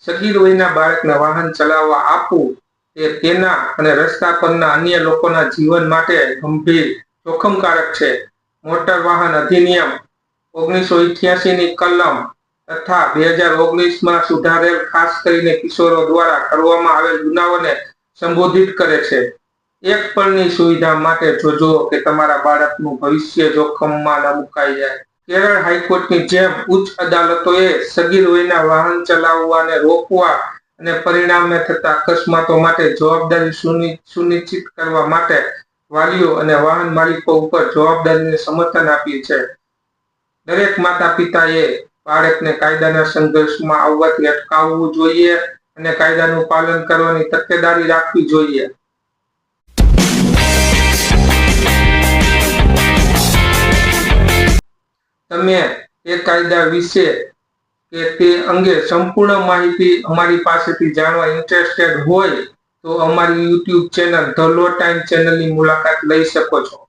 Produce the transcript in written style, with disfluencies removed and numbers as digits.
સગીર વયના બાળકને વાહન ચલાવવા આપવું એ તેના અને રસ્તા પરના અન્ય લોકોના જીવન માટે ગંભીર જોખમકારક છે. મોટર વાહન અધિનિયમ 1988 ની કલમ તથા 2019માં સુધારેલ ખાસ કરીને કિશોરો દ્વારા કરવામાં આવેલ ગુનાઓને સંબોધિત કરે છે. એક પળની સુવિધા માટે જોજો કે તમારા બાળકનું ભવિષ્ય જોખમમાં ન મુકાઈ જાય. કેરળ હાઈકોર્ટની જેમ ઉચ્ચ અદાલતોએ સગીર વયના વાહન ચલાવવાને રોકવા અને પરિણામે થતા અકસ્માતો માટે જવાબદારી સુનિશ્ચિત કરવા માટે વાલીઓ અને વાહન માલિકો ઉપર જવાબદારીને સમર્થન આપ્યું છે. દરેક માતા પિતાએ બાળકને કાયદાના સંઘર્ષમાં આવવાથી અટકાવવું જોઈએ અને કાયદાનું પાલન કરવાની તકેદારી રાખવી જોઈએ. તમે એ કાયદા વિશે કે તે અંગે સંપૂર્ણ માહિતી અમારી પાસેથી જાણવા ઇન્ટરેસ્ટેડ હોય તો અમારી YouTube channel the law time ચેનલની મુલાકાત લઈ શકો છો.